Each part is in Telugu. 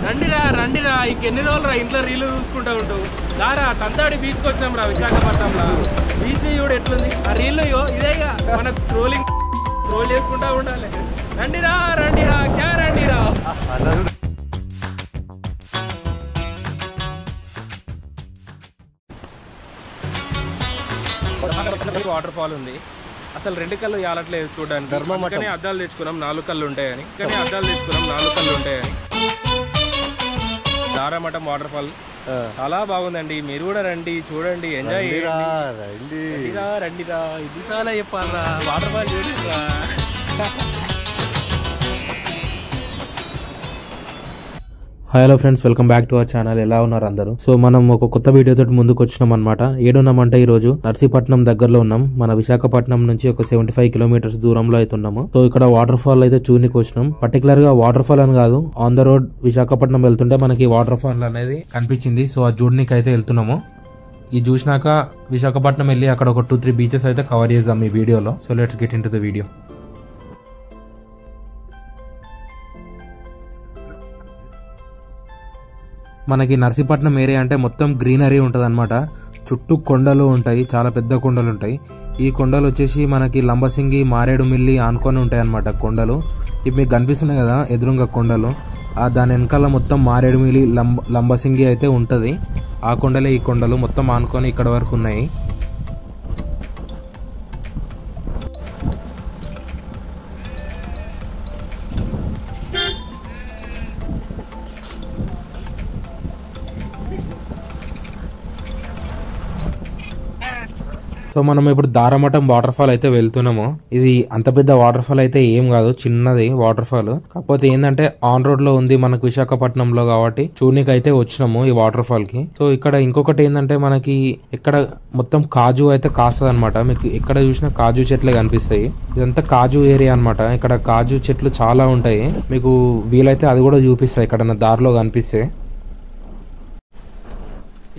రండిరా రండిరా ఇంకెన్ని రోజులు రా ఇంట్లో రీలు చూసుకుంటూ ఉంటావు దారా తంతాడి బీచ్కి వచ్చినాం రా విశాఖపట్నంలో బీచ్ చూడు ఎట్లుంది ఆ రీల్ ఇదేగా మనకు ట్రోల్ చేసుకుంటా ఉండాలి రండిరా రండిరా క్యా రండిరా వాటర్ ఫాల్ ఉంది అసలు 2 కళ్ళు యాలట్లేదు చూడడానికి కానీ అద్దాలు తెచ్చుకున్నాం 4 కళ్ళు ఉంటాయని దారామఠం వాటర్ ఫాల్ చాలా బాగుందండి మీరు కూడా రండి చూడండి ఎంజాయ్ రండిరా ఇది చాలా చెప్పాలరా వాటర్ ఫాల్ చూడరా hello friends, welcome back to our channel. ఎలా ఉన్నారు అందరూ? సో మనం ఒక కొత్త వీడియోతో ముందుకు వచ్చినాం అనమాట. ఏడున్నామంటే ఈ రోజు నర్సీపట్నం దగ్గరలో ఉన్నాం. మన విశాఖపట్నం నుంచి ఒక 75 కిలోమీటర్స్ దూరంలో అయితే ఉన్నాము. సో ఇక్కడ వాటర్ ఫాల్ అయితే చూనికి వచ్చినాం. పర్టికులర్ గా వాటర్ ఫాల్ అని కాదు, ఆన్ ద రోడ్ విశాఖపట్నం వెళ్తుంటే మనకి వాటర్ ఫాల్ అనేది కనిపించింది. సో ఆ చూడనికి అయితే వెళ్తున్నాము. ఇది చూసినాక విశాఖపట్నం వెళ్ళి అక్కడ ఒక 2-3 బీచెస్ అయితే కవర్ చేద్దాం ఈ వీడియోలో. So let's get in to the video. మనకి నర్సీపట్నం ఏరియా అంటే మొత్తం గ్రీనరీ ఉంటుంది అనమాట. చుట్టూ కొండలు ఉంటాయి, చాలా పెద్ద కొండలు ఉంటాయి. ఈ కొండలు వచ్చేసి మనకి లంబసింగి, మారేడుమిల్లి ఆనుకొని ఉంటాయి అనమాట కొండలు. ఇవి మీకు కనిపిస్తున్నాయి కదా ఎదురుగా కొండలు, దాని వెనకాల మొత్తం మారేడుమిల్లి, లంబసింగి అయితే ఉంటుంది. ఆ కొండలే ఈ కొండలు మొత్తం ఆనుకొని ఇక్కడ వరకు ఉన్నాయి. సో మనం ఇప్పుడు దారామఠం వాటర్ ఫాల్ అయితే వెళ్తున్నాము. ఇది అంత పెద్ద వాటర్ ఫాల్ అయితే ఏం కాదు, చిన్నది వాటర్ ఫాల్. కాకపోతే ఏంటంటే ఆన్ రోడ్ లో ఉంది మనకు విశాఖపట్నంలో కాబట్టి చూనికి అయితే వచ్చినాము ఈ వాటర్ ఫాల్ కి. సో ఇక్కడ ఇంకొకటి ఏంటంటే మనకి ఇక్కడ మొత్తం కాజు అయితే కాస్తుంది అనమాట. మీకు ఎక్కడ చూసినా కాజు చెట్లే కనిపిస్తాయి. ఇదంతా కాజు ఏరియా అనమాట. ఇక్కడ కాజు చెట్లు చాలా ఉంటాయి. మీకు వీలైతే అది కూడా చూపిస్తాయి ఇక్కడ దారిలో కనిపిస్తే.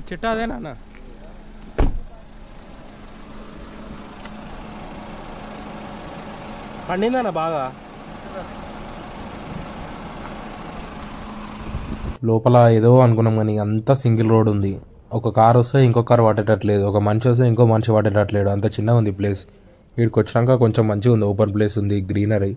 ఈ చెట్టు అదేనా పండిందన్న బాగా? లోపల ఏదో అనుకున్నాం కానీ అంతా సింగిల్ రోడ్ ఉంది. ఒక కార్ వస్తే ఇంకో కార్ పట్టేటట్లేదు, ఒక మనిషి వస్తే ఇంకో మనిషి పట్టేటట్లేడు, అంత చిన్నగా ఉంది ప్లేస్. వీడికి వచ్చినాక కొంచెం మంచిగా ఉంది, ఓపెన్ ప్లేస్ ఉంది, గ్రీనరీ.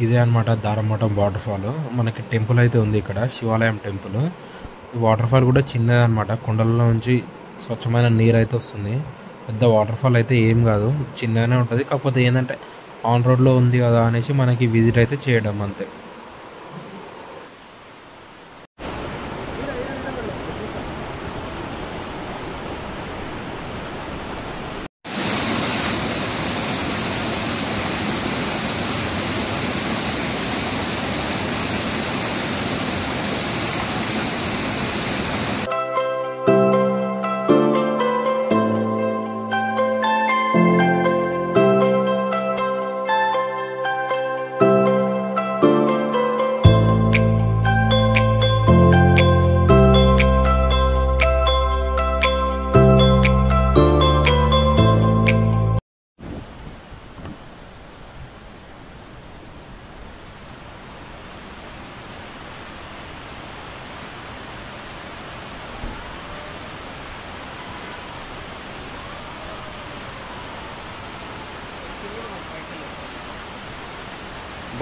ఇదే అనమాట దారామఠం వాటర్ ఫాల్. మనకి టెంపుల్ అయితే ఉంది ఇక్కడ, శివాలయం టెంపుల్. వాటర్ ఫాల్ కూడా చిన్నది అనమాట. కొండలలో నుంచి స్వచ్ఛమైన నీరు అయితే వస్తుంది. పెద్ద వాటర్ ఫాల్ అయితే ఏం కాదు, చిన్నగానే ఉంటుంది. కాకపోతే ఏంటంటే ఆన్ రోడ్లో ఉంది కదా అనేసి మనకి విజిట్ అయితే చేయడం అంతే.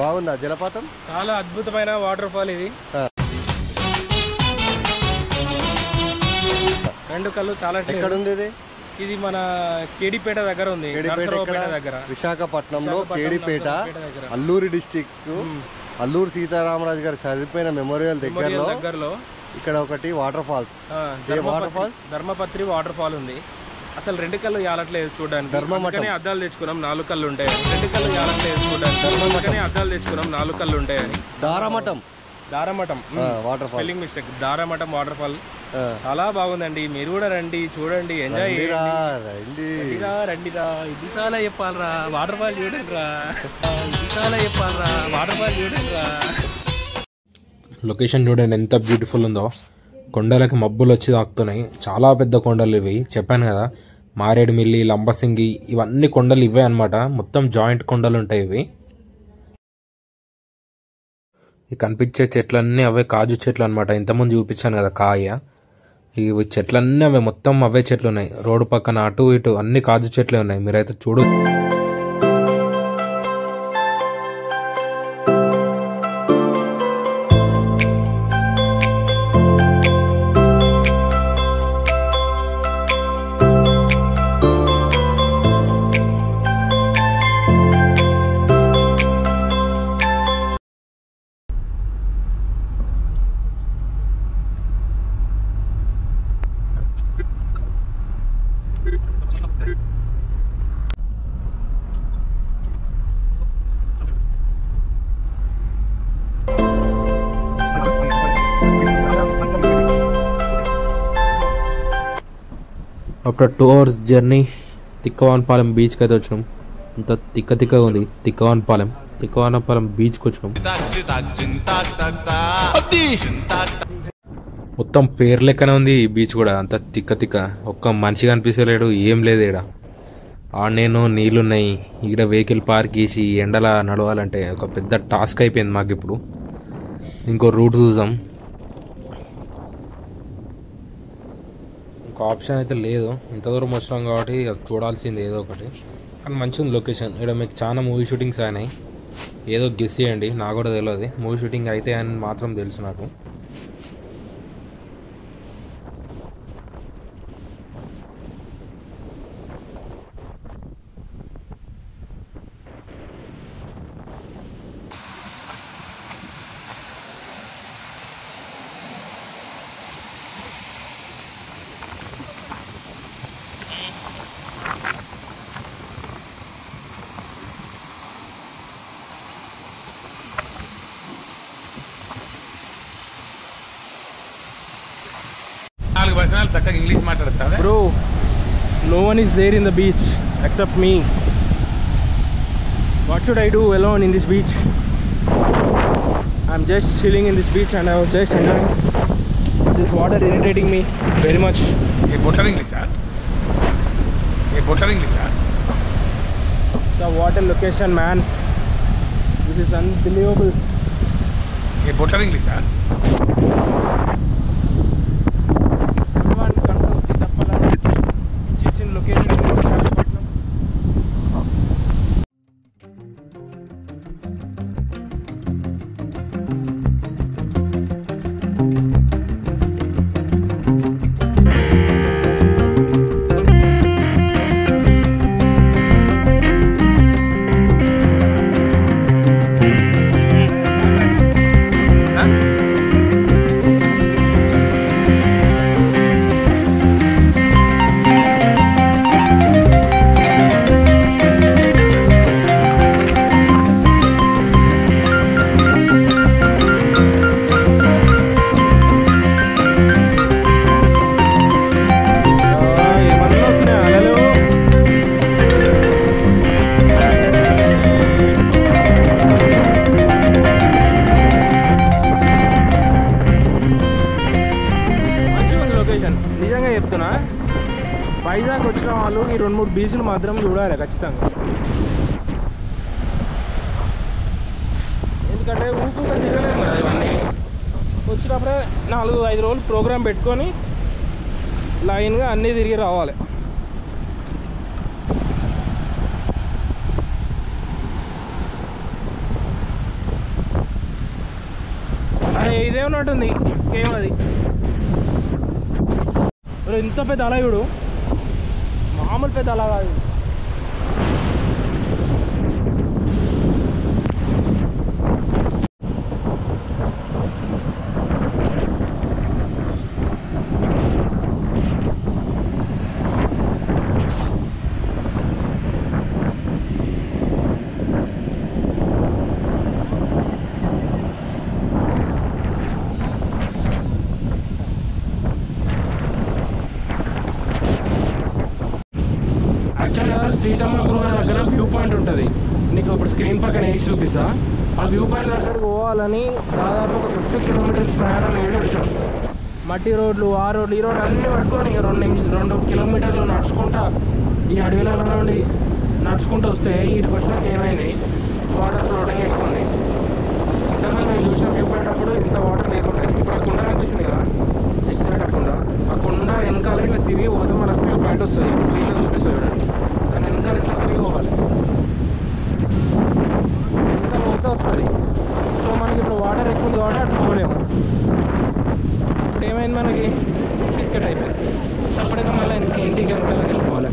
బాగుందా జలపాతం? చాలా అద్భుతమైన వాటర్ ఫాల్ ఇది. 2 కళ్ళు చాలా. ఎక్కడ ఉంది ఇది? ఇది మన కేడిపేట దగ్గర ఉంది, దగ్గర విశాఖపట్నంలో కేడిపేట, అల్లూరి డిస్ట్రిక్ట్, అల్లూరి సీతారామరాజు గారు చనిపోయిన మెమోరియల్ దగ్గరలో ఇక్కడ ఒకటి వాటర్ ఫాల్స్, ధర్మపత్రి వాటర్ ఫాల్ ఉంది. అసలు 2 కళ్ళు యాలట్లేదు చూడడానికి, అద్దాలు తెచ్చుకున్నాం 4 కళ్ళు ఉంటాయని. 2 కళ్ళు యాలట్లేదు చూడడానికి, అద్దాలు తెచ్చుకున్నాం 4 కళ్ళు ఉంటాయని. Daramatham water fall. Spelling mistake. Daramatham water fall చాలా బాగుందండి. మీరు కూడా రండి, చూడండి, ఎంజాయ్ రండిరా. ఇది చాలా చెప్పాలరా వాటర్ ఫాల్ చూడండి రా. ఇది చాలా చెప్పాలరా వాటర్ ఫాల్ చూడండి రా. లొకేషన్ చూడండి ఎంత బ్యూటిఫుల్ ఉందో. కొండలకి మబ్బులు వచ్చి తాకుతున్నాయి. చాలా పెద్ద కొండలు ఇవి. చెప్పాను కదా, మారేడుమిల్లి, లంబసింగి ఇవన్నీ కొండలు ఇవే అనమాట. మొత్తం జాయింట్ కొండలు ఉంటాయి ఇవి. ఈ కనిపించే చెట్లన్నీ అవే కాజు చెట్లు అనమాట. ఇంతకుముందు చూపించాను కదా కాయ. ఇవి చెట్లన్నీ అవే, మొత్తం అవే చెట్లు ఉన్నాయి. రోడ్డు పక్కన అటు ఇటు అన్ని కాజు చెట్లే ఉన్నాయి. మీరైతే చూడు. ఆఫ్టర్ 2 hours జర్నీ తిక్కవానపాలెం బీచ్కి అయితే వచ్చినాం. అంత తిక్కగా ఉంది తిక్కవానపాలెం బీచ్కి వచ్చినాం. మొత్తం పేరు లెక్కనే ఉంది ఈ బీచ్ కూడా. అంత తిక్క ఒక్క మనిషి కనిపిస్తలేడు, ఏం లేదు ఈడ. ఆడనేనో నీళ్ళున్నాయి. ఈడ వెహికల్ పార్క్ చేసి ఎండలా నడవాలంటే ఒక పెద్ద టాస్క్ అయిపోయింది మాకు. ఇప్పుడు ఇంకో రూట్ చూద్దాం. ఇంకో ఆప్షన్ అయితే లేదు. ఇంత దూరం వచ్చినాం కాబట్టి చూడాల్సింది ఏదో ఒకటి. కానీ మంచిగా ఉంది లొకేషన్. ఇక్కడ మీకు చాలా మూవీ షూటింగ్స్ అయినాయి. ఏదో గెస్ చేయండి, నాకు కూడా తెలియదు. మూవీ షూటింగ్ అయితే అని మాత్రం తెలుసు నాకు. Bro, no one is there in the beach except me. What should I do alone in this beach? I'm just chilling in this beach and I was just enjoying this water irritating me very much. The water location, man. This is unbelievable. నిజంగా చెప్తున్నా, వైజాగ్ వచ్చిన వాళ్ళు ఈ 2-3 బీచ్లు మాత్రం చూడాలి ఖచ్చితంగా. ఎందుకంటే ఊపుగా తిరగలేము కదా ఇవన్నీ. వచ్చినప్పుడే 4-5 రోజులు ప్రోగ్రామ్ పెట్టుకొని లైన్గా అన్నీ తిరిగి రావాలి. అరే ఇదే ఉన్నట్టుంది కేవ్. అది ఇంత పెద్ద అలా చూడు, మామూలు పెద్ద అలా కాదు. యాక్చువల్గా సీతమ్మ గృహ దగ్గర వ్యూ పాయింట్ ఉంటుంది. నీకు ఇప్పుడు స్క్రీన్ పక్కన వేసి చూపిస్తా. ఆ వ్యూ పాయింట్ దగ్గరకు పోవాలని దాదాపు ఒక 50 కిలోమీటర్స్ ప్రయాణం వేసి వచ్చాం. మట్టి రోడ్లు, ఆ రోడ్లు, ఈ రోడ్లు అన్నీ పట్టుకొని ఇక 2 కిలోమీటర్లు నడుచుకుంటా ఈ అడవిలలో నుండి నడుచుకుంటూ వస్తే ఇటుకు వచ్చినాక ఏమైంది, వాటర్ ఫ్లోటింగ్ ఎక్కువ ఉంది. ఇంతకుముందు మేము చూసిన వ్యూ పాయింట్ అప్పుడు ఇంత వాటర్ లేకుండా, ఇప్పుడు ఆ కుండ కనిపిస్తుంది కదా, ఎగ్జాక్ట్ ఆ కుండ వెనకాల ఇట్లా తిరిగి పోతే మనకు వ్యూ పాయింట్ వస్తుంది. స్క్రీన్లో చూపిస్తుంది చూడండి. కానీ వెనకాల ఇట్లా తిరిగి పోవాలి, వెనకాల పోతే వస్తుంది. సో మనకి ఇప్పుడు వాటర్ ఎక్కువ ఉంది కాబట్టి అటు పోలేము. ఇప్పుడు ఏమైంది, మనకి బిస్కెట్ అయిపోయింది. అప్పుడైతే మళ్ళీ ఇంటికి వెనకాలకి వెళ్ళిపోవాలి.